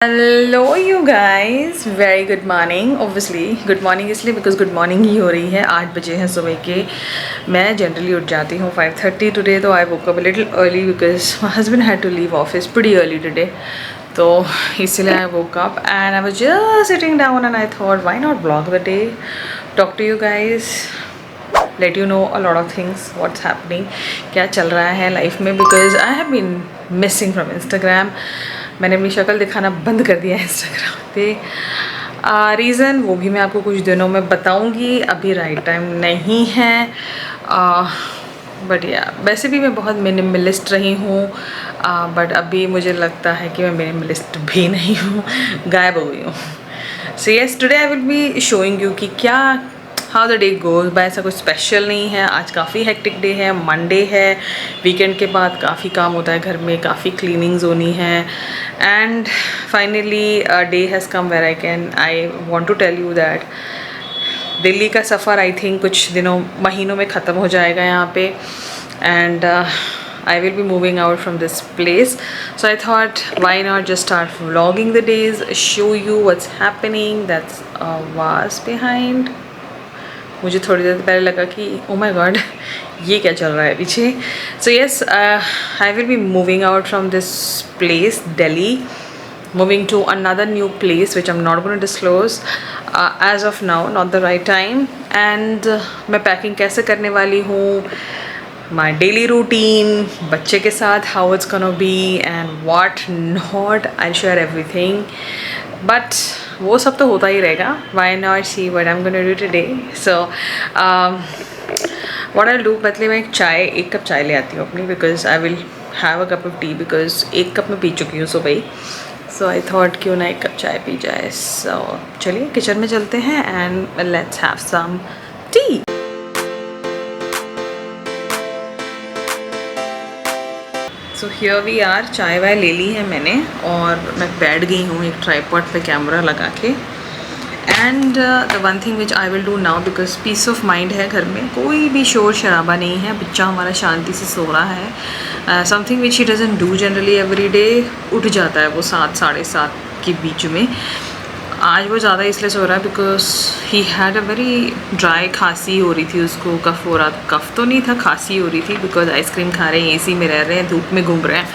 Hello you guys, very good morning. Obviously good morning इसलिए because good morning ही हो रही है। 8 बजे हैं सुबह के। मैं जनरली उठ जाती हूँ 5:30 टुडे, तो I woke up a little early because my husband had to leave office pretty early today. तो इसलिए I woke up and I was just sitting down and I thought why not blog the day, talk to you guys, let you know a lot of things what's happening, क्या चल रहा है life में, because I have been missing from Instagram. मैंने अपनी शक्ल दिखाना बंद कर दिया है इंस्टाग्राम पे। रीज़न वो भी मैं आपको कुछ दिनों में बताऊंगी, अभी राइट टाइम नहीं है। बट या वैसे भी मैं बहुत मिनिमलिस्ट रही हूँ, बट अभी मुझे लगता है कि मैं मिनिमलिस्ट भी नहीं हूँ, गायब हो गई हूँ। So yes, today I will be showing you कि क्या how the day goes by. ऐसा कुछ स्पेशल नहीं है, आज काफ़ी हेक्टिक डे है, मंडे है, वीकेंड के बाद काफ़ी काम होता है घर में, काफ़ी क्लीनिंग्स होनी है and finally day has come where I want to tell you that Delhi का सफ़र आई थिंक कुछ महीनों में ख़त्म हो जाएगा यहाँ पे and I will be moving out from this place. So I thought why not just start vlogging the days, show you what's happening, that's was behind. मुझे थोड़ी देर पहले लगा कि ओ माय गॉड ये क्या चल रहा है पीछे। सो yes, I will be moving out from this place Delhi, moving to another new place which I'm not going to disclose as of now, not the right time. And मैं packing कैसे करने वाली हूँ, my daily routine, बच्चे के साथ how it's gonna be and what not, I'll share everything. But वो सब तो होता ही रहेगा, why not see what I am gonna do today. So what I do, मतलब मैं एक कप चाय ले आती हूँ अपनी, because I will have a cup of tea, because एक कप में पी चुकी हूँ सुबह ही। सो आई थॉट क्यों ना एक कप चाय पी जाए। सो चलिए किचन में चलते हैं and let's have some tea. So here we are, चाय वाय ले ली है मैंने और मैं बैठ गई हूँ एक ट्राईपॉड पे कैमरा लगा के। And the one thing which I will do now, because peace of mind है घर में, कोई भी शोर शराबा नहीं है, बच्चा हमारा शांति से सो रहा है। Something which he doesn't do generally every day, उठ जाता है वो 7 साढ़े 7 के बीच में। आज वो ज़्यादा इसलिए सो रहा है because he had a very dry, खांसी हो रही थी उसको, कफ़ हो रहा था, कफ़ तो नहीं था, खांसी हो रही थी बिकॉज आइसक्रीम खा रहे हैं, एसी में रह रहे हैं, धूप में घूम रहे हैं।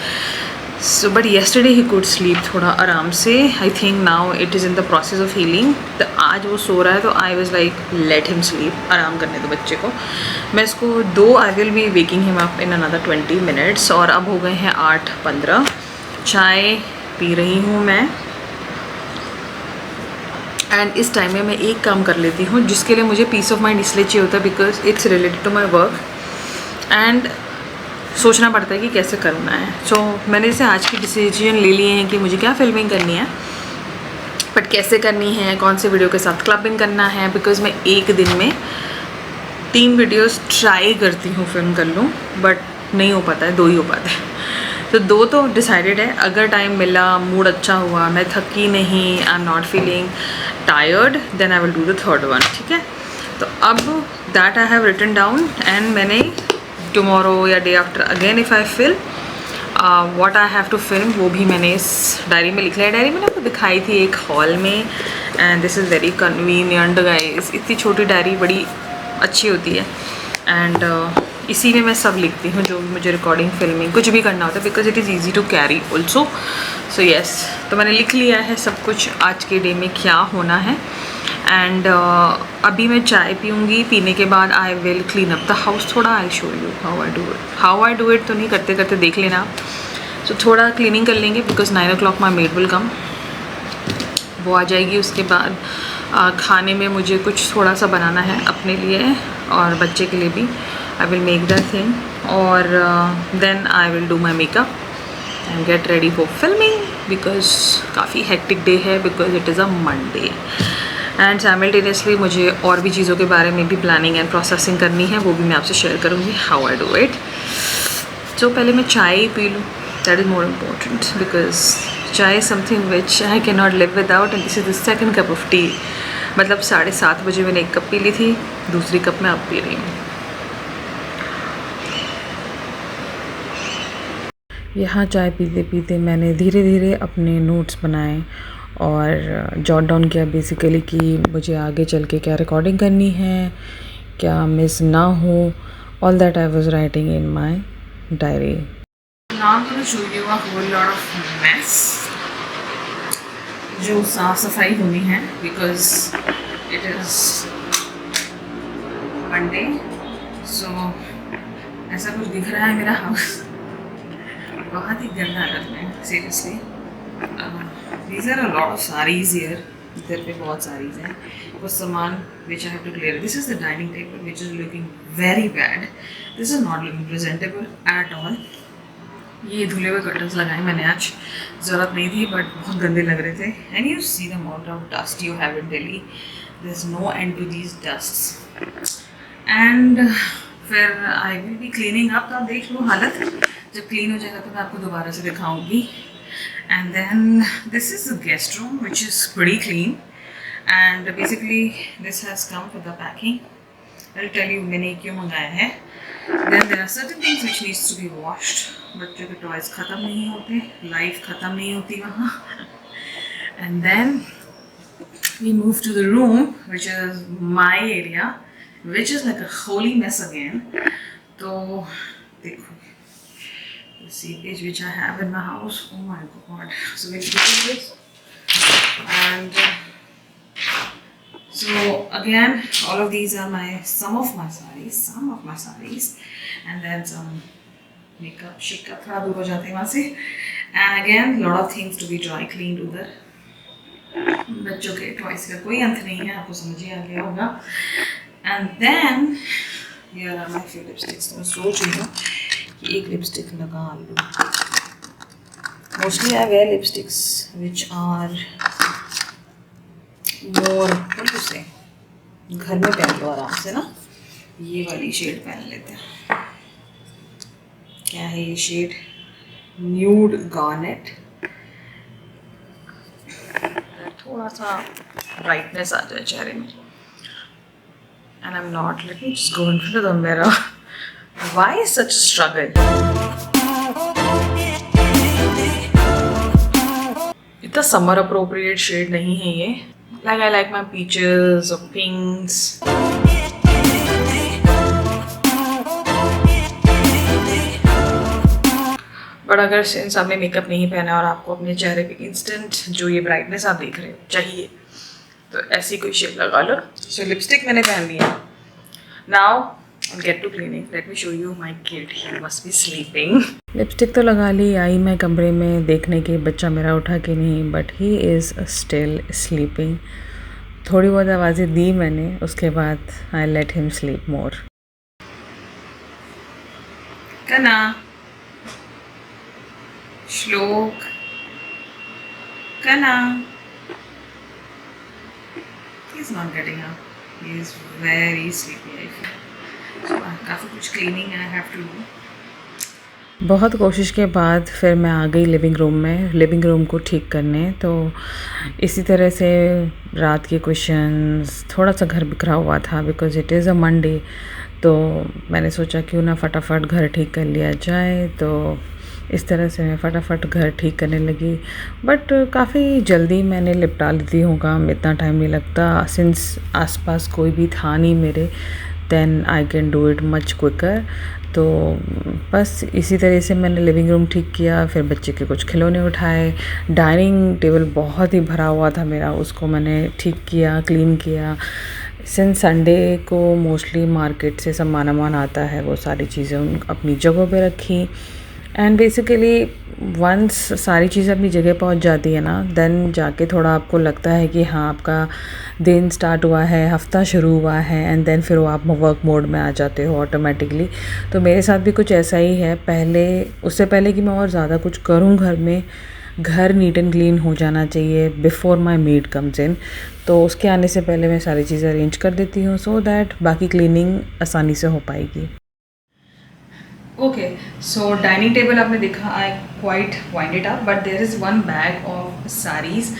So but yesterday he could sleep थोड़ा आराम से। I think now it is in the process of healing. तो आज वो सो रहा है तो I was like let him sleep, आराम करने दो बच्चे को। मैं इसको आई will B waking him up in another 20 minutes. और अब हो गए हैं 8:15। चाय पी रही हूँ मैं एंड इस टाइम में मैं एक काम कर लेती हूँ जिसके लिए मुझे पीस ऑफ माइंड इसलिए चाहिए होता है because it's related to my work and सोचना पड़ता है कि कैसे करना है। सो मैंने जैसे आज की डिसीजन ले लिए हैं कि मुझे क्या फिल्मिंग करनी है, बट कैसे करनी है, कौन से वीडियो के साथ क्लबिंग करना है, बिकॉज मैं एक दिन में 3 वीडियोस ट्राई करती हूँ फिल्म कर लूँ, बट नहीं हो पाता है, 2 ही हो पाते हैं। तो 2 तो डिसाइडेड है, अगर टाइम मिला, मूड अच्छा हुआ, मैं थकी नहीं, I am not feeling tired, then I will do the third one, ठीक है। तो अब that I have written down and मैंने टुमारो या day after again if I film what I have to film वो भी मैंने इस डायरी में लिख लिया है। डायरी मैंने आपको दिखाई थी एक हॉल में and this is very convenient guys. इतनी छोटी डायरी बड़ी अच्छी होती है एंड इसी में मैं सब लिखती हूँ जो भी मुझे रिकॉर्डिंग, फिल्मिंग, कुछ भी करना होता है, because it is easy to carry also. So yes, तो मैंने लिख लिया है सब कुछ आज के डे में क्या होना है एंड अभी मैं चाय पीऊँगी। पीने के बाद I will clean up the house थोड़ा। I show you how I do it तो नहीं करते करते देख लेना आप। सो थोड़ा क्लीनिंग कर लेंगे because 9 o'clock my made will come, वो आ जाएगी। उसके बाद खाने में मुझे कुछ थोड़ा सा बनाना है अपने लिए और बच्चे के लिए भी। I will make that thing और then I will do my makeup and get ready for filming because काफ़ी हेक्टिक डे है because it is a Monday and simultaneously मुझे और भी चीज़ों के बारे में भी प्लानिंग एंड प्रोसेसिंग करनी है, वो भी मैं आपसे शेयर करूँगी how I do it. So पहले मैं चाय ही पी लूँ, that is more important because chai is something which I can not live without and this is the second cup of tea. मतलब 7:30 बजे मैंने एक कप पी ली थी, दूसरी कप मैं अब पी रही हूँ। यहाँ चाय पीते पीते मैंने धीरे धीरे अपने नोट्स बनाए और जॉट डाउन किया बेसिकली कि मुझे आगे चल के क्या रिकॉर्डिंग करनी है, क्या मिस ना हो. All that I was writing in my diary. Now I am going to show you a whole lot of mess जो साफ़ सफाई होनी है बिकॉज इट इज़ मंडे. सो ऐसा कुछ दिख रहा है मेरा हाउस बहुत ही गंदा हालत में seriously. These are a lot of saris here. इधर पे बहुत साड़ीज हैं. कुछ सामान which I have to clear. This is the dining table which is looking very bad. This is not looking presentable at all. ये धुले हुए कर्टन्स लगाए मैंने आज. ज़रूरत नहीं थी बट बहुत गंदे लग रहे थे. And you see the amount of dust you have in Delhi. There is no end to these dusts. And फिर I will be cleaning up. तो आप देख लो हालत. जब क्लीन हो जाएगा तो मैं आपको दोबारा से दिखाऊंगी. And then this is the guest room which is pretty clean. And basically this has come with the packing. I will tell you मैंने क्यों मंगाया है. Then there are certain things which needs to be washed. बच्चों के toys ख़त्म नहीं होते. Life ख़त्म नहीं होती वहाँ. And then we move to the room which is my area which is like a holy mess again. तो देखो the seepage which I have in my house. Oh my god. So we'll do this. And so again all of these are some of my sarees and then some makeup shake-up थोड़ा दूर हो जाते हैं वहाँ से. And again lot of things to be dry cleaned उधर. बच्चों के टॉयज का कोई अंत नहीं है. आपको समझ ही आ गया होगा. And then here are my few lipsticks. तो मैं सोच रही हूँ एक लिपस्टिक लगा लूँ. Mostly I wear lipsticks which are more what to say घर में पहन लो आराम से ना. ये वाली शेड पहन लेते हैं. क्या है ये शेड? Nude garnet. थोड़ा सा ब्राइटनेस आ जाए चेहरे में. And I am not. Let me just go in front of the mirror. Why is such a struggle? इतना समर अप्रोप्रिएट शेड नहीं है ये. Like I like my peaches or pinks. But अगर सिंस आपने makeup नहीं पहना और आपको अपने चेहरे पे इंस्टेंट जो ये ब्राइटनेस आप देख रहे हो चाहिए तो ऐसी कोई शेड लगा लो. सो लिपस्टिक मैंने पहन लिया. Now I'll get to cleaning. Let me show you my kid. He must be sleeping. Lipstick तो लगा ली. आई मैं कमरे में देखने के बच्चा मेरा उठा कि नहीं. But he is still sleeping. थोड़ी बहुत आवाज़ें दी मैंने. उसके बाद आई लेट हिम स्लीप मोर. कना श्लोक कना. He is not getting up. He is very sleepy I feel. काफ़ी कुछ cleaning I have to do. बहुत कोशिश के बाद फिर मैं आ गई लिविंग रूम में लिविंग रूम को ठीक करने. तो इसी तरह से रात के क्वेश्चंस थोड़ा सा घर बिखरा हुआ था because it is a Monday. तो मैंने सोचा क्यों ना फटाफट घर ठीक कर लिया जाए. तो इस तरह से मैं फटाफट घर ठीक करने लगी. बट काफ़ी जल्दी मैंने निपटा लेती हूँ काम. इतना टाइम नहीं लगता सिंस आसपास कोई भी था नहीं मेरे. Then I can do it much quicker. तो बस इसी तरह से मैंने लिविंग रूम ठीक किया. फिर बच्चे के कुछ खिलौने उठाए. डाइनिंग टेबल बहुत ही भरा हुआ था मेरा. उसको मैंने ठीक किया, क्लीन किया. सिंस संडे को मोस्टली मार्केट से सामान वामान आता है. वो सारी चीज़ें अपनी जगह पे रखी. एंड बेसिकली वंस सारी चीज़ें अपनी जगह पहुंच जाती है ना देन जाके थोड़ा आपको लगता है कि हाँ आपका दिन स्टार्ट हुआ है, हफ्ता शुरू हुआ है. एंड देन फिर वो आप वर्क मोड में आ जाते हो ऑटोमेटिकली. तो मेरे साथ भी कुछ ऐसा ही है. उससे पहले कि मैं और ज़्यादा कुछ करूँ घर में, घर नीट एंड क्लीन हो जाना चाहिए before my made comes in. तो उसके आने से पहले मैं सारी चीज़ें अरेंज कर देती हूँ सो दैट बाकी क्लीनिंग आसानी से हो पाएगी. ओके सो डाइनिंग टेबल आपने देखा. I quite wind it up but there is one bag of saris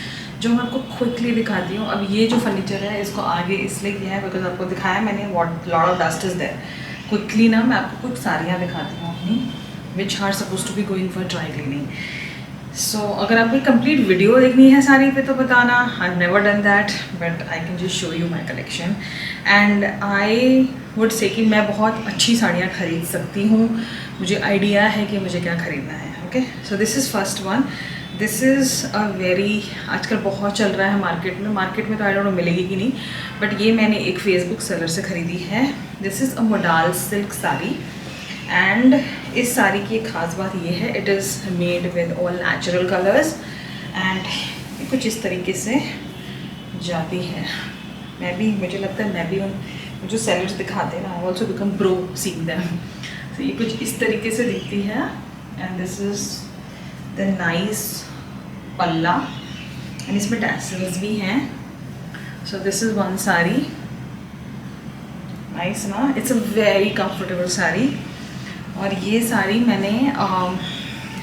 जो मैं आपको क्विकली दिखाती हूँ. अब ये जो फर्नीचर है इसको आगे इसलिए किया है बिकॉज आपको दिखाया मैंने what lot of dust is there. Quickly ना मैं आपको कुछ साड़ियाँ दिखाती हूँ अपनी. Which are suppose to be going for dry cleaning. So अगर आपको कंप्लीट वीडियो देखनी है साड़ी पे तो बताना. I never done that but I can just show you my collection. And I would से कि मैं बहुत अच्छी साड़ियाँ खरीद सकती हूँ. मुझे आइडिया है कि मुझे क्या ख़रीदना है. Okay, so this is first one. This is a very, आजकल बहुत चल रहा है मार्केट में तो आई डोंट नो मिलेगी कि नहीं, बट ये मैंने एक फेसबुक सेलर से ख़रीदी है. This is a modal silk sari. And इस साड़ी की एक ख़ास बात ये है, it is made with all natural colours. And कुछ इस तरीके से जाती है. मुझे लगता है मैं भी उन जो सेलर्स दिखाते हैं ना, I also become pro seeing them. तो ये कुछ इस तरीके से दिखती है. And this is the nice palla. And इसमें टैसल्स भी हैं. So this is one sari. Nice ना, it's a very comfortable sari. और ये साड़ी मैंने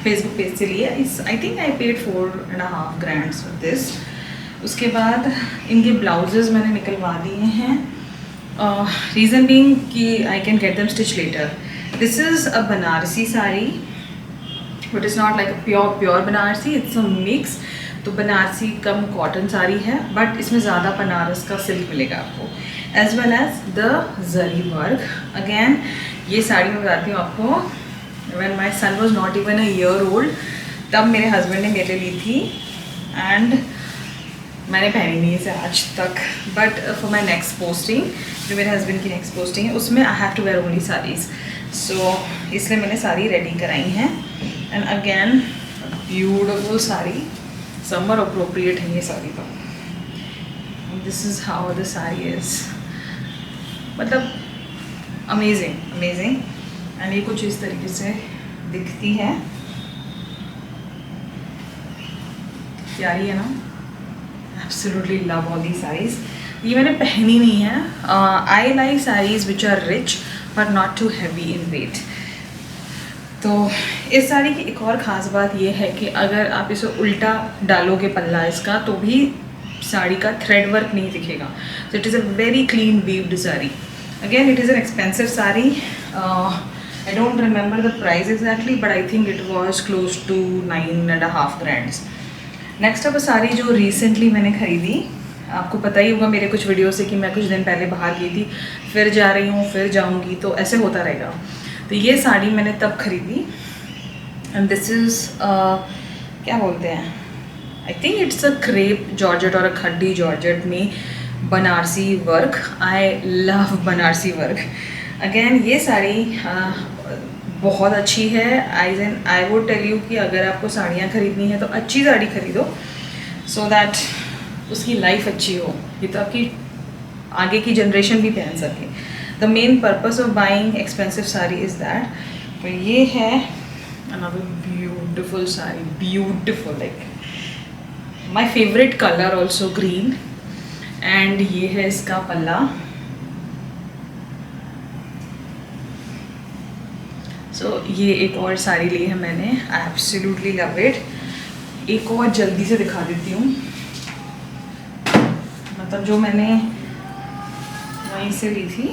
फेसबुक पेज से ली है. इस I think I paid 4.5 grand for this. उसके बाद इनके ब्लाउजेज़ मैंने निकलवा दिए हैं. रीज़न बीइंग कि I can get them stitch later. This is a Banarasi sari but is not like a pure Banarasi, it's a mix. तो बनारसी कम कॉटन साड़ी है बट इसमें ज़्यादा बनारस का सिल्क मिलेगा आपको, as well as the zari work. Again ये साड़ी मैं बताती हूँ आपको, when my son was not even a year old तब मेरे हस्बैंड ने मेरे लिए ली थी. एंड मैंने पहनी नहीं इसे आज तक. But for my next posting, जो मेरे हस्बैंड की नेक्स्ट पोस्टिंग है, उसमें I have to wear only saris. So इसलिए मैंने साड़ी रेडी कराई हैं. And again beautiful sari, summer appropriate है ये साड़ी. तो this is how the sari is, मतलब अमेजिंग. एंड ये कुछ इस तरीके से दिखती है. प्यारी है ना. Absolutely love all the saris. ये मैंने पहनी नहीं है. I like saris which are rich but not too heavy in weight. तो इस साड़ी की एक और ख़ास बात ये है कि अगर आप इसे उल्टा डालोगे पल्ला इसका तो भी साड़ी का थ्रेड वर्क नहीं दिखेगा. So it is a very clean weaved sari. Again, it is an expensive saree. I don't remember the price exactly, but I think it was close to 9.5 grand. Next up, sari जो recently मैंने खरीदी, आपको पता ही होगा मेरे कुछ वीडियो से कि मैं कुछ दिन पहले बाहर गई थी, फिर जा रही हूँ, फिर जाऊँगी, तो ऐसे होता रहेगा. तो ये साड़ी मैंने तब खरीदी. एंड दिस इज़ क्या बोलते हैं, I think it's a crepe georgette और अ खड्डी जॉर्जेट में Banarasi work. I love Banarasi work. Again ये साड़ी बहुत अच्छी है. आई वुड टेल यू कि अगर आपको साड़ियाँ खरीदनी है तो अच्छी साड़ी खरीदो, सो दैट उसकी लाइफ अच्छी हो, ये तो आपकी आगे की जनरेशन भी पहन सके. The main purpose of buying expensive sari is that. तो ये है another beautiful sari. Beautiful, like my favourite colour also green. And ये है इसका पल्ला. सो ये एक और साड़ी ली है मैंने. I absolutely love it. एक और जल्दी से दिखा देती हूँ, मतलब जो मैंने वहीं से ली थी.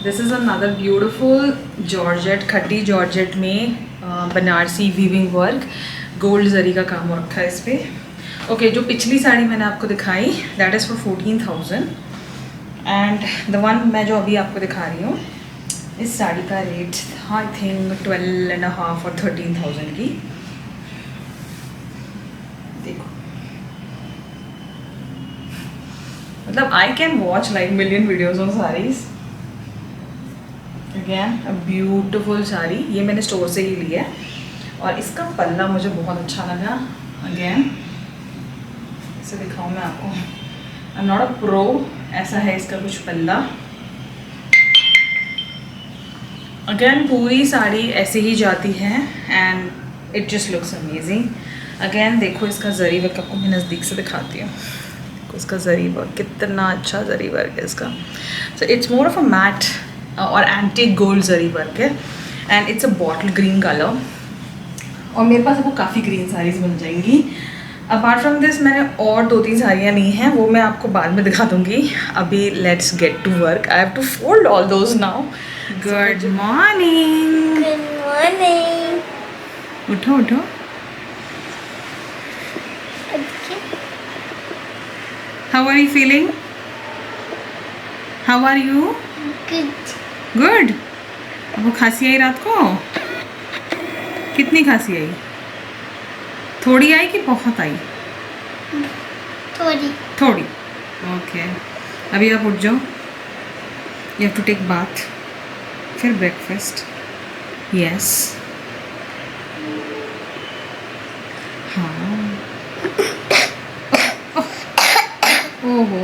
This is another beautiful georgette, खट्टी जॉर्जेट में बनारसी वीविंग वर्क, गोल्ड जरी का काम हो रखा है इस पर. ओके, जो पिछली साड़ी मैंने आपको दिखाई that is for 14,000. And the one मैं जो अभी आपको दिखा रही हूँ, इस साड़ी का रेट आई थिंक 12.5 और 13,000 की. देखो, मतलब I can watch like million videos on saris. Again a beautiful sari. ये मैंने स्टोर से ही ली है. और इसका पल्ला मुझे बहुत अच्छा लगा. अगेन इसे दिखाऊँ मैं आपको. आई एम नॉट अ प्रो. ऐसा है इसका कुछ पल्ला. अगेन पूरी साड़ी ऐसे ही जाती है and it just looks amazing. Again देखो इसका जरी वर्क, आपको मैं नज़दीक से दिखाती हूँ. देखो इसका जरी वर्क, कितना अच्छा जरी वर्क है इसका. So it's more of a matte और एंटीक गोल्ड जरी वर्क है. And it's a bottle green colour. और मेरे पास आपको काफ़ी ग्रीन साड़ीज़ बन जाएंगी. अपार्ट फ्रॉम दिस मैंने और 2-3 साड़ियाँ ली हैं, वो मैं आपको बाद में दिखा दूँगी. अभी let's get to work. I have to fold all those now. Good morning. Good morning. उठो उठो। Okay. How are you feeling? How are you? Good. Good. अब वो खांसी आई रात को? कितनी खांसी आई? थोड़ी आई कि बहुत आई? थोड़ी. थोड़ी। ओके। अभी आप उठ जाओ। You have to take bath. फिर ब्रेकफास्ट। यस। हाँ। ओहो।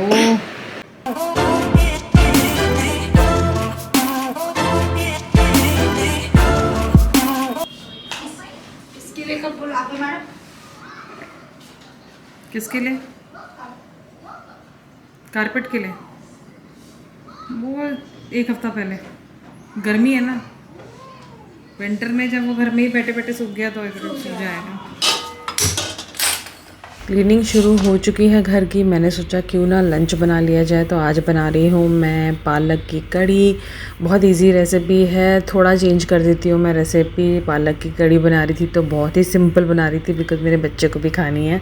इसके लिए कब बुलाते मैडम? किसके लिए? कारपेट के लिए। वो एक हफ्ता पहले। गर्मी है ना, विंटर में जब वो घर में ही बैठे बैठे सूख गया तो एक सूख जाएगा। क्लीनिंग शुरू हो चुकी है घर की। मैंने सोचा क्यों ना लंच बना लिया जाए, तो आज बना रही हूँ मैं पालक की कड़ी। बहुत इजी रेसिपी है, थोड़ा चेंज कर देती हूँ मैं रेसिपी। पालक की कड़ी बना रही थी तो बहुत ही सिंपल बना रही थी बिकॉज मेरे बच्चे को भी खानी है।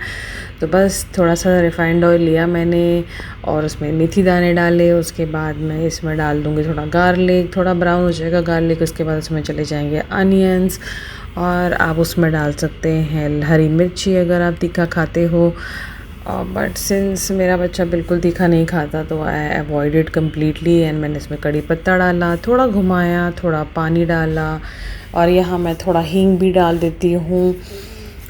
तो बस थोड़ा सा रिफाइंड ऑयल लिया मैंने और उसमें मेथी दाने डाले। उसके बाद मैं इसमें डाल दूँगी थोड़ा गार्लिक, थोड़ा ब्राउन हो जाएगा गार्लिक। उसके बाद उसमें चले जाएंगे अनियंस और आप उसमें डाल सकते हैं हरी मिर्ची अगर आप तीखा खाते हो। बट सिंस मेरा बच्चा बिल्कुल तीखा नहीं खाता तो आई अवॉइडेड कम्प्लीटली एंड मैंने इसमें कड़ी पत्ता डाला, थोड़ा घुमाया, थोड़ा पानी डाला और यहाँ मैं थोड़ा हींग भी डाल देती हूँ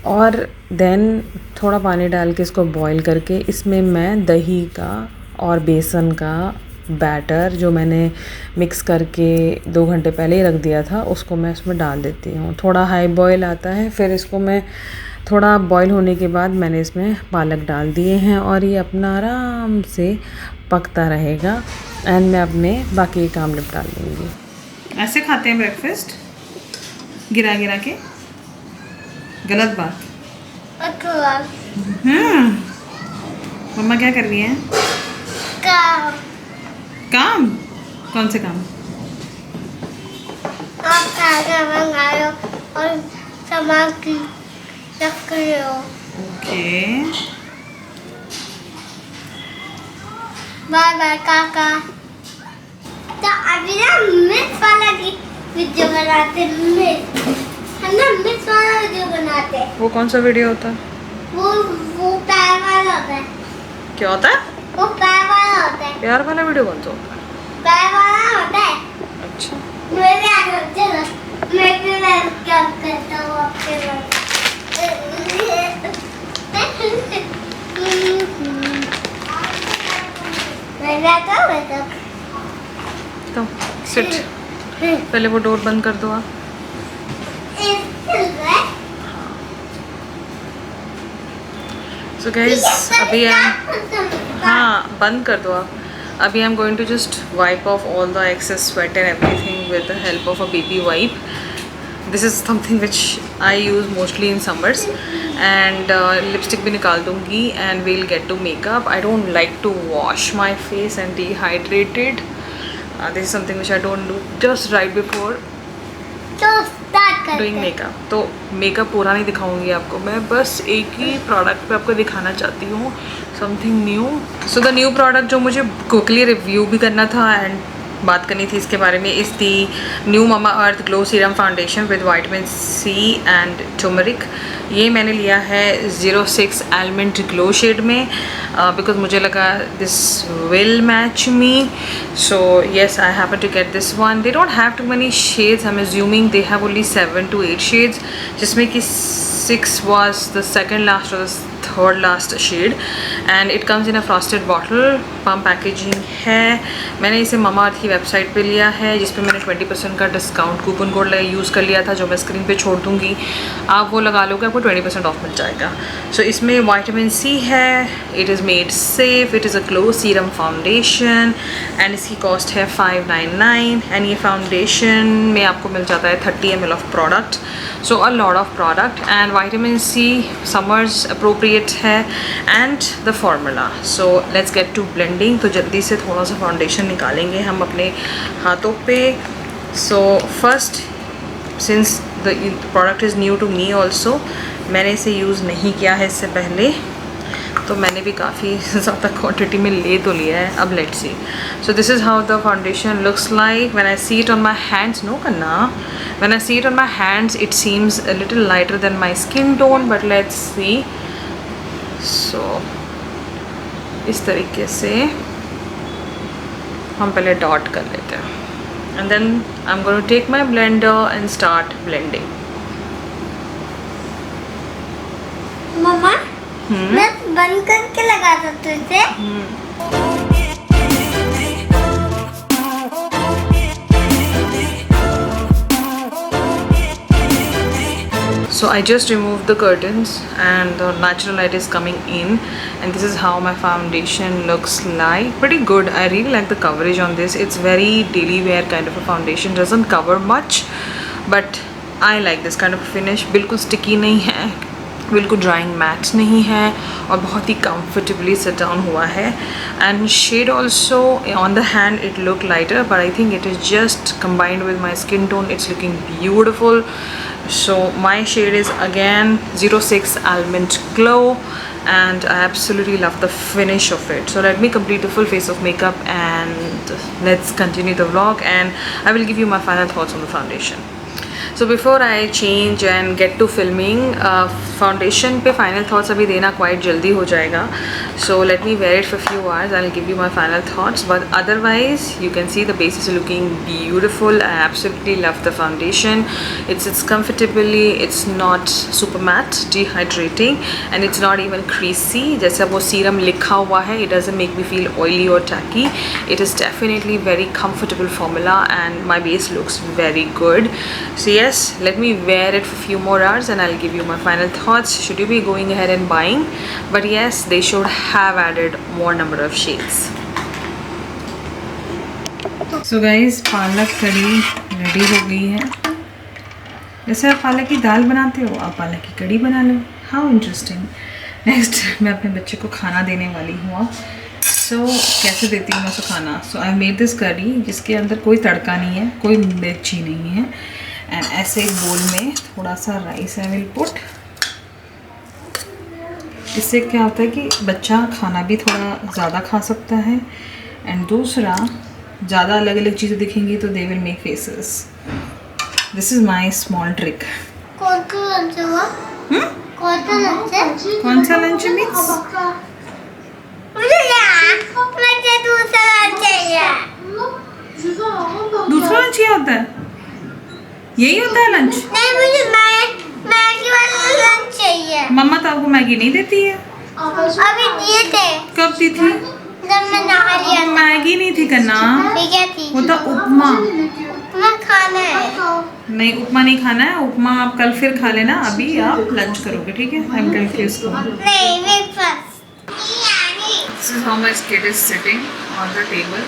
और देन थोड़ा पानी डाल के इसको बॉईल करके इसमें मैं दही का और बेसन का बैटर जो मैंने मिक्स करके 2 घंटे पहले ही रख दिया था उसको मैं इसमें डाल देती हूँ। थोड़ा हाई बॉयल आता है, फिर इसको मैं थोड़ा बॉईल होने के बाद मैंने इसमें पालक डाल दिए हैं और ये अपना आराम से पकता रहेगा एंड मैं अपने बाकी काम निपटा लूँगी। ऐसे खाते हैं ब्रेकफास्ट गिरा गिरा के? गलत बात। मम्मा क्या कर रही है? काम? कौन से काम? आप खाना बना लो और सामान की रख लो। ओके। बाय बाय काका। तो अभी ना मिर्च वाला वीडियो बनाते हैं। हम ना मिर्च वाला वीडियो बनाते हैं। वो कौन सा वीडियो होता है? वो पैर वाला होता है। क्या होता है? वो पैर वाला होता है। प्यार वाला वीडियो कौन सा होता है? पैर वाला होता है। अच्छा। मेरे आगे चलो, मैं भी क्या करता हूँ आपके साथ। तो सिट। पहले वो डोर बंद कर दो आप। सो गाइस अभी हाँ बंद कर दो आप। अभी I am going to just wipe off all the excess sweat and everything with the help of a baby wipe. This is something which I use mostly in summers and lipstick भी निकाल दूँगी and we'll get to makeup. I don't like to wash my face and dehydrated. This is something which I don't do just right before doing makeup. तो makeup पूरा नहीं दिखाऊंगी आपको मैं, बस एक ही प्रोडक्ट पे आपको दिखाना चाहती हूँ, something new. So the new product जो मुझे क्विकली रिव्यू भी करना था एंड बात करनी थी इसके बारे में is the new Mamaearth glow serum foundation with vitamin C and turmeric. ये मैंने लिया है 06 आलमंड ग्लो शेड में बिकॉज मुझे लगा this will match me. So yes I have to get this one. They don't have too many shades. I am assuming they have only 7 to 8 shades जिसमें कि 6 was the second last or the third last shade and it comes in a frosted bottle. Pump packaging है. मैंने इसे मामा अर्थ की website पे लिया है जिस पे मैंने 20% का डिस्काउंट कूपन कोड यूज़ कर लिया था जो मैं स्क्रीन पे छोड़ दूँगी. आप वो लगा लोगे आपको 20% ऑफ मिल जाएगा. सो इसमें विटामिन सी है. It is made safe. It is a glow serum foundation and इसकी कॉस्ट है 599 एंड ये फाउंडेशन में आपको मिल जाता है 30 ml of product. So a lot of product and vitamin C summers appropriate है and the formula. So let's get to blending. तो जल्दी से थोड़ा सा फाउंडेशन निकालेंगे हम अपने हाथों पे. So first since the product is new to me also, मैंने इसे यूज़ नहीं किया है इससे पहले, तो मैंने भी काफ़ी ज़्यादा क्वांटिटी में ले तो लिया है. अब let's see. So this is how the foundation looks like when I see it on my hands. No करना, when I see it on my hands it seems a little lighter than my skin tone, but let's see. So इस तरीके से हम पहले dot कर लेते हैं, and then I am going to take my blender and start blending. मम्मा मैं बंद करके लगा सकती हूँ इसे? So I just removed the curtains and the natural light is coming in, and this is how my foundation looks like. Pretty good. I really like the coverage on this. It's very daily wear kind of a foundation. Doesn't cover much, but I like this kind of finish. बिल्कुल sticky नहीं है, बिल्कुल drawing mat नहीं है, और बहुत ही comfortably set down हुआ है. And shade also on the hand it look lighter, but I think it is just combined with my skin tone. It's looking beautiful. So my shade is again 06 Almond Glow, and I absolutely love the finish of it. So let me complete the full face of makeup and let's continue the vlog, and I will give you my final thoughts on the foundation. So before I change and get to filming, foundation पे final thoughts अभी देना quite जल्दी हो जाएगा. So let me wear it for a few hours. I'll give you my final thoughts. But otherwise, you can see the base is looking beautiful. I absolutely love the foundation. It sits comfortably. It's not super matte, dehydrating, and it's not even creasy. जैसा वो serum लिखा हुआ है, it doesn't make me feel oily or tacky. It is definitely very comfortable formula, and my base looks very good. So yes, let me wear it for a few more hours and I'll give you my final thoughts. Should you be going ahead and buying? But yes, they should have added more number of shades. So guys, पालक कड़ी ready हो गई है. जैसे आप पालक की दाल बनाते हो, आप पालक की कड़ी बना लो. How interesting. नेक्स्ट मैं अपने बच्चे को खाना देने वाली हूँ. सो कैसे देती हूँ मैं उसको खाना. सो आई मेड दिस कड़ी जिसके अंदर कोई तड़का नहीं है, कोई मिर्ची नहीं है. एंड ऐसे एक बोल में थोड़ा सा राइस आई विल पुट. इससे क्या होता है कि बच्चा खाना भी थोड़ा ज़्यादा खा सकता है, एंड दूसरा ज़्यादा अलग अलग चीज़ें दिखेंगी तो they will make faces. This is my small trick. कौन सा लंच हुआ? कौन सा लंच है? कौन सा लंच मीन्स? मुझे दूसरा लंच चाहिए. दूसरा लंच क्या होता है? यही होता है लंच? नहीं, मुझे मैगी वाला लंच चाहिए. मम्मा तो आपको मैगी नहीं देती है. अभी दिए थे. कब दी थी? जब मैं नहा लिया था. मैगी नहीं थी करना, ये क्या थी? वो था उपमा. उपमा खाना है. नहीं, उपमा नहीं खाना है. उपमा आप कल फिर खा लेना, अभी आप लंच करोगे, ठीक है? I M confuse. नहीं, breakfast. This is how my kid is sitting on the table.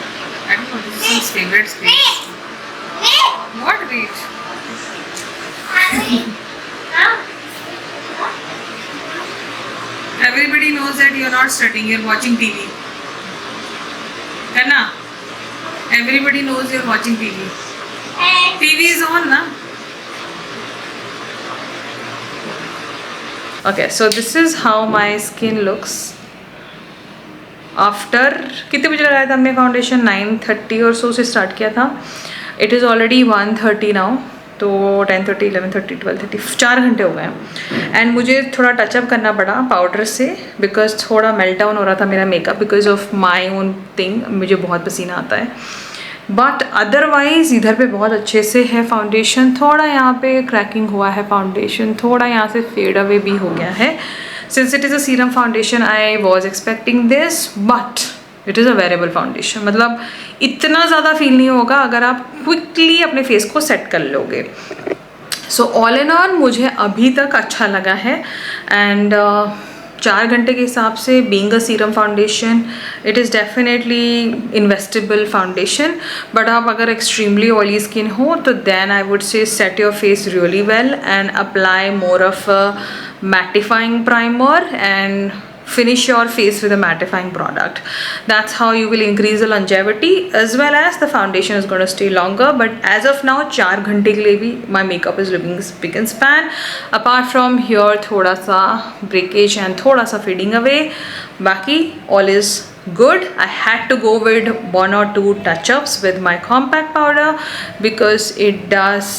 I don't know, this is his favorite space. What reach? Everybody knows that you're not studying, you're watching TV. Kanna? Everybody knows you're watching TV. TV is on, na? Okay, so this is how my skin looks. After कितने बजे लगाया था हमने foundation? 9:30 और सो से start किया था. It is already 1:30 now, तो 10:30, 11:30, 12:30, 4 घंटे हो गए हैं. एंड मुझे थोड़ा टचअप करना पड़ा पाउडर से, बिकॉज थोड़ा मेल्ट डाउन हो रहा था मेरा makeup because of my own thing. मुझे बहुत पसीना आता है, बट अदरवाइज़ इधर पे बहुत अच्छे से है फाउंडेशन. थोड़ा यहाँ पे क्रैकिंग हुआ है फाउंडेशन, थोड़ा यहाँ से फेड अवे भी हो गया है. Since it is a serum foundation, I was expecting this, but it is a wearable foundation. मतलब इतना ज़्यादा फील नहीं होगा अगर आप क्विकली अपने फेस को सेट कर लोगे. सो ऑल इन ऑल मुझे अभी तक अच्छा लगा है. एंड 4 घंटे के हिसाब से being a serum foundation, it is definitely investable foundation. But आप अगर एक्सट्रीमली ऑयली स्किन हो तो then I would say set your face really well and apply more of a mattifying primer and finish your face with a mattifying product. That's how you will increase the longevity, as well as the foundation is going to stay longer. But as of now 4 घंटे के लिए भी my makeup is looking spick and span. Apart from here थोड़ा सा breakage and थोड़ा सा fading away, बाकी all is good. I had to go with 1 or 2 touch-ups with my compact powder because it does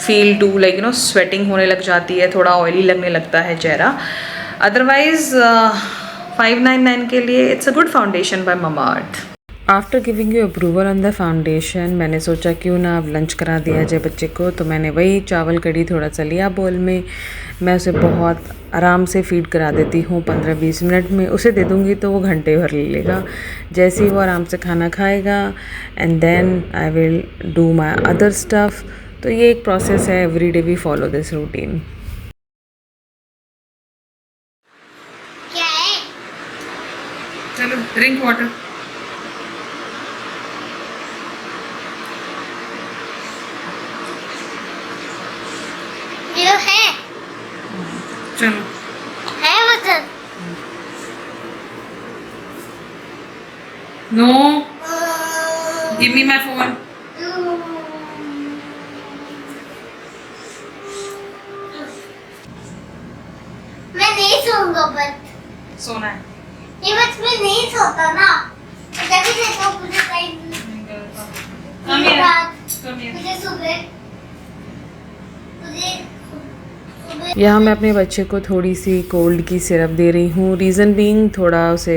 feel to like sweating होने लग जाती है, थोड़ा ऑयली लगने लगता है चेहरा. अदरवाइज 599 के लिए it's a good foundation by Mamaearth. After giving you approval on the foundation, मैंने सोचा क्यों ना अब लंच करा दिया जाए बच्चे को. तो मैंने वही चावल कढ़ी थोड़ा सा लिया बोल में. मैं उसे बहुत आराम से फीड करा देती हूँ 15-20 मिनट में. उसे दे दूँगी तो वो घंटे भर ले लेगा. जैसे ही वो आराम से खाना खाएगा and then I will do my other stuff. तो ये एक प्रोसेस है, every day we follow this routine. क्या है? चलो ड्रिंक वाटर. ये है? चलो है वजन? No, give me my phone. मैं नहीं सोऊंगा बट. सोना है. ये बस मैं नहीं सोता ना. जब भी देखो मुझे टाइम. Come here. मुझे सुबह सुबह यहाँ मैं अपने बच्चे को थोड़ी सी कोल्ड की सिरप दे रही हूँ. रीज़न बीइंग थोड़ा उसे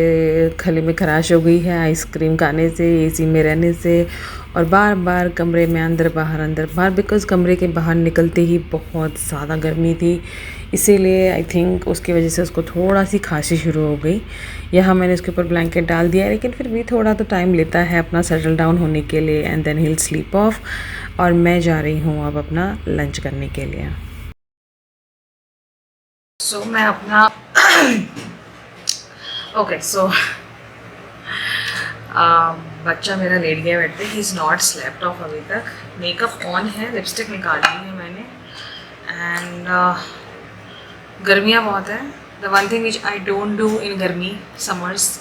गले में खराश हो गई है आइसक्रीम खाने से, एसी में रहने से और बार बार कमरे में अंदर बाहर बिकॉज़ कमरे के बाहर निकलते ही बहुत ज़्यादा गर्मी थी. इसीलिए आई थिंक उसकी वजह से उसको थोड़ा सी खांसी शुरू हो गई. यहाँ मैंने उसके ऊपर ब्लैंकेट डाल दिया है, लेकिन फिर भी थोड़ा तो टाइम लेता है अपना सेटल डाउन होने के लिए and then he will sleep off. और मैं जा रही हूँ अब अपना लंच करने के लिए. सो मैं अपना ओके सो बच्चा मेरा लेट गया बेड पे. He is not slept of अभी तक. मेकअप ऑन है, लिपस्टिक निकाल ली है मैंने एंड गर्मियाँ बहुत है. The one thing which I don't do in गर्मी summers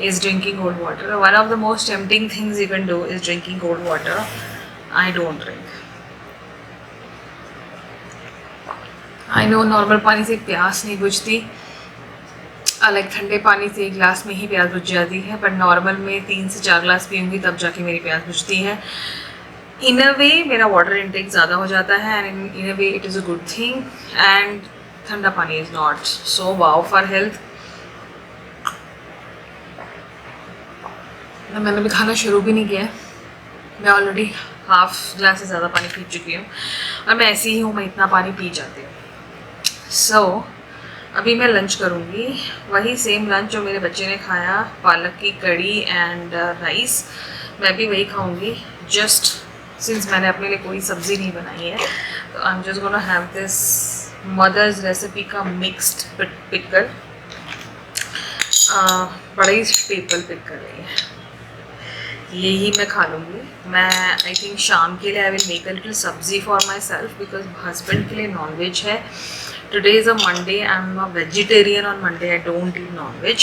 is drinking cold water. One of the most tempting things you can do is drinking cold water. I don't drink. I know normal पानी से प्यास नहीं बुझती, like ठंडे पानी से 1 गिलास में ही प्यास बुझ जाती है, बट नॉर्मल में 3 से 4 गिलास पीऊँगी तब जाके मेरी प्यास बुझती है. इन अ वे मेरा वाटर इंटेक ज़्यादा हो जाता है and in a way it is a good thing. And ठंडा पानी is not so wow for health. मैंने भी खाना शुरू भी नहीं किया है. मैं ऑलरेडी हाफ ग्लास से ज़्यादा पानी पी चुकी हूँ और मैं ऐसी ही हूँ, मैं इतना पानी पी जाती हूँ. सो अभी मैं लंच करूँगी, वही सेम लंच जो मेरे बच्चे ने खाया, पालक की कड़ी एंड राइस. मैं भी वही खाऊँगी. जस्ट सिंस मैंने अपने लिए कोई सब्ज़ी नहीं बनाई है तो I am just gonna have this mother's recipe का मिक्स्ड पिकल. बड़ा ही स्टेपल पिकल है, यही मैं खा लूँगी. मैं आई थिंक शाम के लिए I will make a little sabzi for myself because husband के लिए नॉनवेज है. Today is a Monday, I am a vegetarian on Monday, I don't eat non veg.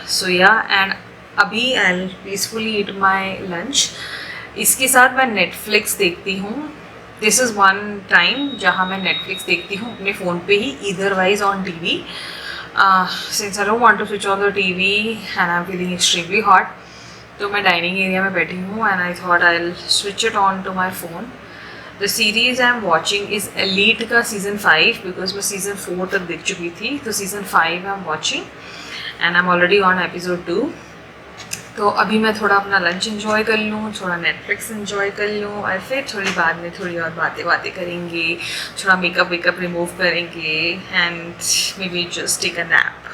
So yeah and अभी I will peacefully eat my lunch. इसके साथ मैं Netflix देखती हूँ. This is one time जहाँ मैं नेटफ्लिक्स देखती हूँ अपने फ़ोन पे ही, otherwise on TV. Since I don't want to switch on the TV and I am feeling extremely hot, तो मैं डाइनिंग एरिया में बैठी हूँ and I thought I will switch it on to my phone. The series I am watching is Elite का season 5 because मैं season 4 तक देख चुकी थी. तो season 5 I am watching and I am already on episode 2. तो अभी मैं थोड़ा अपना लंच इन्जॉय कर लूँ, थोड़ा नेटफ्लिक्स इन्जॉय कर लूँ और फिर थोड़ी बाद में थोड़ी और बातें करेंगे, थोड़ा मेकअप वेकअप रिमूव करेंगे and maybe just take a nap.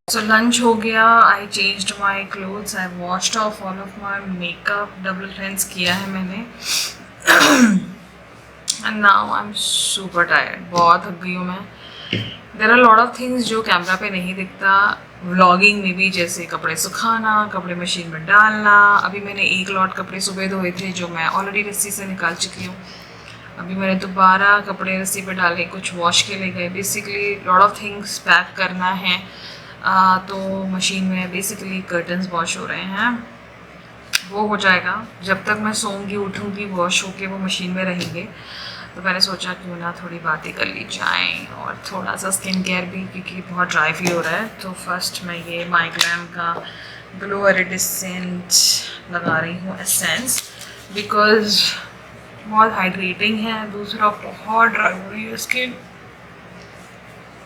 So lunch हो गया. I changed my clothes. I washed off all of my makeup. Double cleanse किया है मैंने. And now I'm super tired. बहुत थक गई हूँ मैं. There are a lot of things जो कैमरा पे नहीं दिखता. व्लॉगिंग में भी, जैसे कपड़े सुखाना, कपड़े मशीन में डालना। अभी मैंने एक लॉट कपड़े सुबह धोए थे जो मैं ऑलरेडी रस्सी से निकाल चुकी हूँ। अभी मैंने दोबारा कपड़े रस्सी पे डाले, कुछ वॉश के लिए गए। Basically lot of things pack करना है। तो मशीन में बेसिकली कर्टन्स वॉश हो रहे हैं, वो हो जाएगा। जब तक मैं सोऊंगी उठूंगी वॉश होके वो मशीन में रहेंगे। तो मैंने सोचा क्यों ना थोड़ी बातें कर ली जाएँ और थोड़ा सा स्किन केयर भी, क्योंकि बहुत ड्राई फील हो रहा है। तो फर्स्ट मैं ये माइग्लैम का ग्लो इरिडिसेंट लगा रही हूँ एसेंस, बिकॉज बहुत हाइड्रेटिंग है। दूसरा बहुत ड्राई हो रही है स्किन,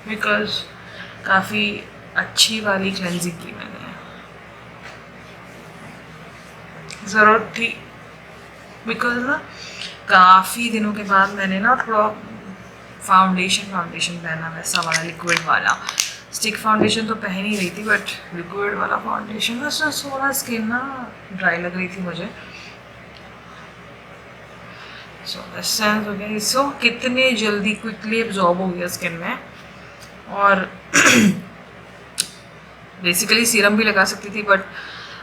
बिकॉज काफ़ी अच्छी वाली क्लेंजिंग की मैंने, ज़रूरत थी। बिकॉज ना काफ़ी दिनों के बाद मैंने ना थोड़ा फाउंडेशन पहना, वैसा वाला लिक्विड वाला। स्टिक फाउंडेशन तो पहन ही रही थी, बट लिक्विड वाला फाउंडेशन बस थोड़ा स्किन ना ड्राई लग रही थी मुझे। सो एसेंस हो गया। सो कितने जल्दी क्विकली एब्जॉर्ब हो गया स्किन में। और बेसिकली सीरम भी लगा सकती थी, बट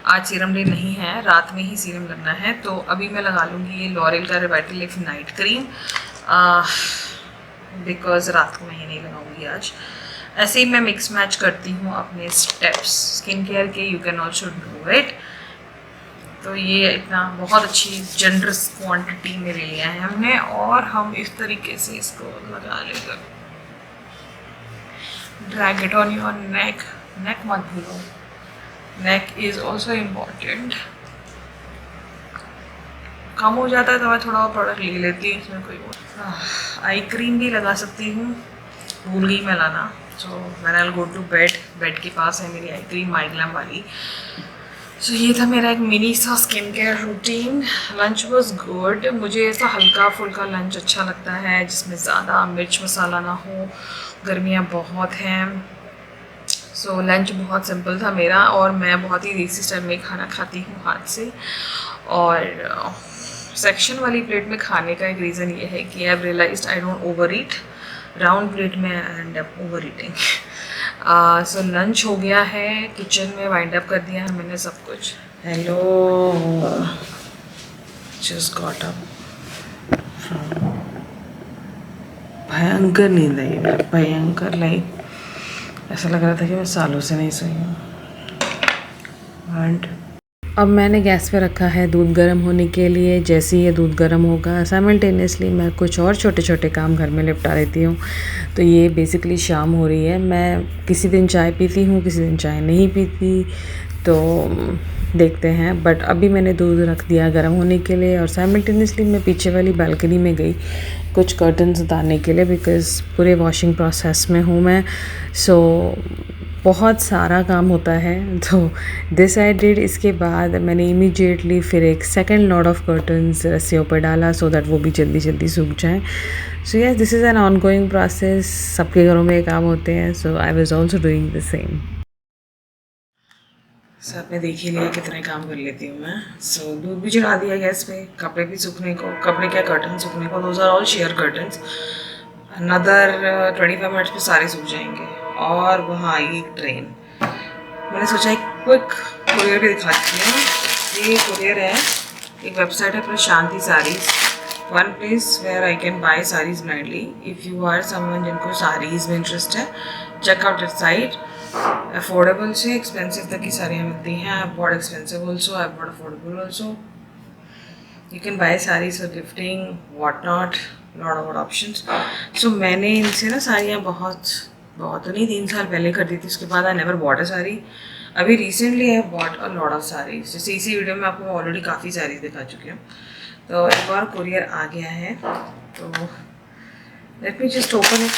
आज सीरम डे नहीं है, रात में ही सीरम लगना है। तो अभी मैं लगा लूँगी ये लॉरियल का रिवाइटलिफ नाइट क्रीम, बिकॉज रात को मैं ये नहीं लगाऊंगी आज। ऐसे ही मैं मिक्स मैच करती हूँ अपने स्टेप्स स्किन केयर के। You can also do it. तो ये इतना बहुत अच्छी जनरस क्वांटिटी में ले लिया है हमने, और हम इस तरीके से इसको लगा लेंगे। Drag it on your neck, neck मत भूलो, नेक इज ऑल्सो इम्पॉर्टेंट। कम हो जाता है तो मैं थोड़ा और प्रोडक्ट ले लेती हूँ, इसमें कोई आई क्रीम भी लगा सकती हूँ, भूल गई मैं लाना। So when I will go to bed, bed के पास है मेरी आई क्रीम माइग्लैम वाली। सो ये था मेरा एक मिनी सा skin care routine. Lunch was good. मुझे ऐसा हल्का फुल्का लंच अच्छा लगता है, जिसमें ज़्यादा मिर्च मसाला ना हो, गर्मियाँ बहुत हैं। सो लंच बहुत सिंपल था मेरा, और मैं बहुत ही देसी स्टाइल में खाना खाती हूँ हाथ से। और सेक्शन वाली प्लेट में खाने का एक रीज़न ये है कि I have realised I don't overeat. Round plate में I end up overeating. So lunch हो गया है, किचन में वाइंड अप कर दिया है मैंने सब कुछ। Hello, just got up. भयंकर नींद आई है, भयंकर। लाइक ऐसा लग रहा था कि मैं सालों से नहीं सोई हूँ। एंड अब मैंने गैस पे रखा है दूध गर्म होने के लिए। जैसे ही ये दूध गर्म होगा, साइमल्टेनियसली मैं कुछ और छोटे छोटे काम घर में निपटा लेती हूँ। तो ये बेसिकली शाम हो रही है। मैं किसी दिन चाय पीती हूँ, किसी दिन चाय नहीं पीती, तो देखते हैं। बट अभी मैंने दूध रख दिया गर्म होने के लिए, और साइमल्टेनियसली मैं पीछे वाली बालकनी में गई कुछ कर्टन्स उतारने के लिए, बिकॉज़ पूरे वॉशिंग प्रोसेस में हूँ मैं। सो बहुत सारा काम होता है, तो दिस आई डिड। इसके बाद मैंने इमीडिएटली फिर एक सेकंड लॉट ऑफ कर्टन्स रस्सियों पर डाला, सो दैट वो भी जल्दी जल्दी सूख जाएँ। So yes, this is an ongoing process. सबके घरों में ये काम होते हैं, so I was also doing the same. So आपने देख ही लिया कितने काम कर लेती हूँ मैं। सो दूध भी चढ़ा दिया गैस पे, कपड़े भी सूखने को, कपड़े क्या कर्टन सूखने को, those are all sheer curtains. Another 25 minutes में सारे सूख जाएंगे। और वहाँ आई एक ट्रेन। मैंने सोचा एक क्विक कुरियर भी दिखाती हूँ। ये कुरियर है, एक वेबसाइट है Prashanti saris, one place where I can buy saris blindly. If you are someone जिनको साड़ीज़ में इंटरेस्ट है, check out that site. Affordable से एक्सपेंसिव तक की साड़ियाँ मिलती हैं। I bought expensive also, I bought affordable also. You can buy saris for gifting, what not, lot of options. सो मैंने इनसे ना साड़ियाँ बहुत तो नहीं, 3 साल पहले कर दी थी। उसके बाद I never bought a sari. अभी recently I bought a lot of saris. जैसे इसी वीडियो में आपको ऑलरेडी काफ़ी साड़ीज़ दिखा चुकी हूँ। तो एक बार कुरियर आ गया है, तो let me just open it.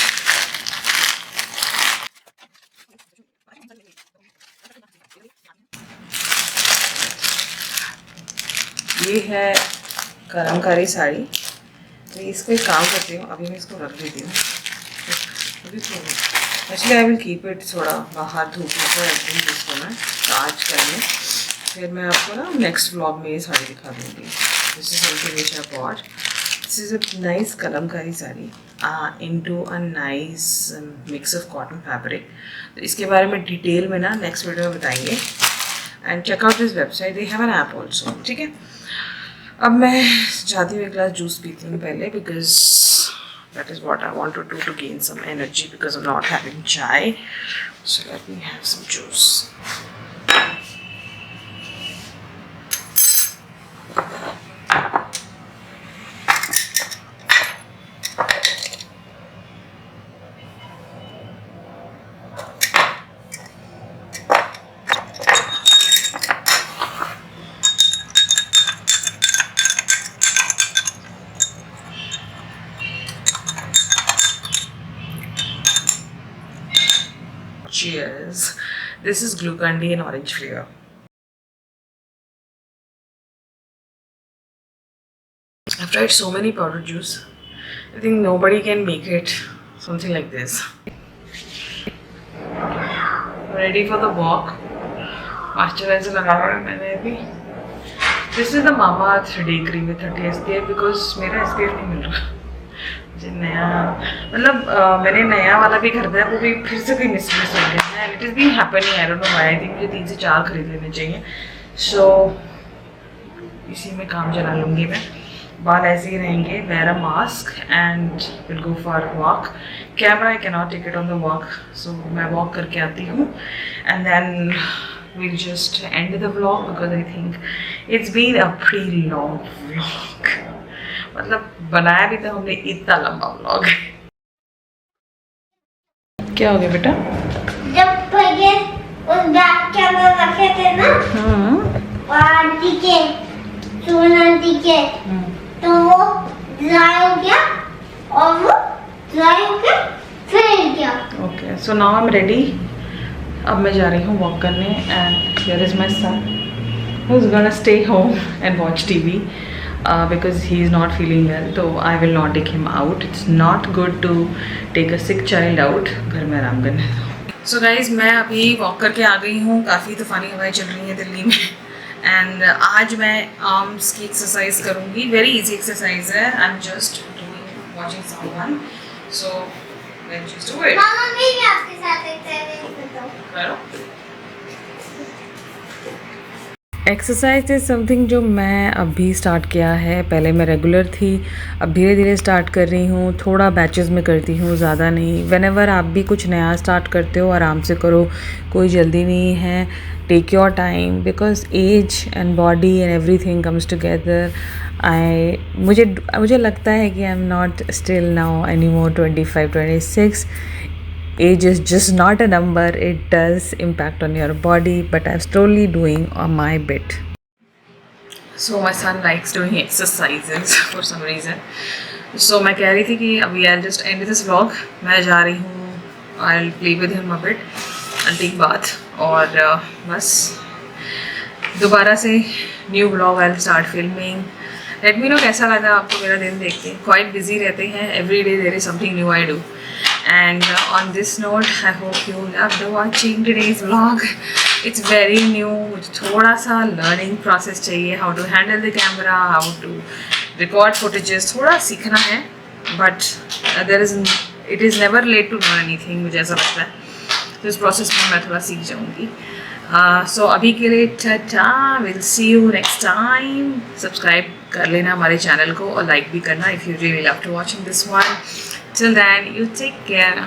ये है कलमकारी साड़ी। तो इसको एक काम करती हूँ, अभी मैं इसको रख देती हूँ। अभी actually I will keep it थोड़ा बाहर धूप में रख दूँगी इसको मैं आज करने। फिर मैं आपको ना नेक्स्ट व्लॉग में ये साड़ी दिखा दूँगी। This is something which I bought. This is a nice kalamkari saree into a nice mix of cotton fabric. तो इसके बारे में डिटेल में ना नेक्स्ट वीडियो में बताएंगे. And check out this website, they have an app also. ठीक है, अब मैं चाहती हूँ एक ग्लास जूस पीती हूँ पहले, because that is what I want to do to gain some energy because I'm not having chai. So let me have some juice. Cheers. This is Glucon-D and orange flavor. I've tried so many powdered juice. I think nobody can make it something like this. Ready for the walk. Moisturizer लगा हुआ है मैंने अभी. This is the Mamaearth Day Cream with 30 SPF because मेरा SPF नहीं मिल रहा. नया मतलब मैंने नया वाला भी खरीदा है, वो भी फिर से कोई मिस हो गया है. It is been happening, I don't know why. I think मुझे 3 से 4 खरीद लेने चाहिए. सो इसी में काम चला लूँगी मैं. बाल ऐसे ही रहेंगे. Wear a mask and will go for walk. Camera I can not take it on the walk, so मैं वॉक करके आती हूँ and then we'll just end the vlog because I think it's been a pretty long vlog. मतलब बनाया भी था हमने इतना लंबा व्लॉग. क्या हो गया बेटा? जब पहले उस बैग के अंदर रखे थे ना आंटी के, सोन आंटी के, तो वो ड्राई हो गया और वो ड्राई हो गया फिर गया. Okay, so now I am ready. अब मैं जा रही हूँ वॉक करने and here is my son who is gonna stay home and watch TV. Because he is not feeling well, so I will not take him out. It's not good to take a sick child out. घर में आराम करने. So guys, मैं अभी walk करके आ गई हूँ. काफ़ी तूफ़ानी हवाएं चल रही हैं दिल्ली में एंड आज मैं आर्म्स की एक्सरसाइज करूँगी. वेरी इजी एक्सरसाइज है. I am just watching someone, so let's just do it. मामा मैं भी आपके साथ एक्सरसाइज करता हूँ. करो. एक्सरसाइज इज़ समथिंग जो मैं अभी स्टार्ट किया है. पहले मैं रेगुलर थी, अब धीरे धीरे स्टार्ट कर रही हूँ. थोड़ा बैचेस में करती हूँ, ज़्यादा नहीं. व्हेनेवर आप भी कुछ नया स्टार्ट करते हो आराम से करो, कोई जल्दी नहीं है. Take your time because age and body and everything comes together. मुझे लगता है कि I am not still now anymore 25, 26. Age is just not a number. It does impact on your body, but I'm slowly doing my bit. So my son likes doing exercises for some reason. So मैं कह रही थी कि अभी I'll just end this vlog. मैं जा रही हूँ, I'll play with him a bit, I'll take bath और बस दोबारा से new vlog I'll start filming. Let me know कैसा लगा आपको मेरा दिन देख के. Quite busy रहते हैं. Every day there is something new I do. And on this note, I hope you loved watching today's vlog. It's very new. मुझे थोड़ा सा learning process चाहिए. How to handle the camera, how to record footages. थोड़ा सीखना है. But it is never late to learn anything. मुझे ऐसा लगता है. तो इस process में मैं थोड़ा सीख जाऊँगी. So अभी के लिए Tata. We'll see you next time. Subscribe कर लेना हमारे चैनल को और like भी करना if you really love to watching this one. Till then, you take care.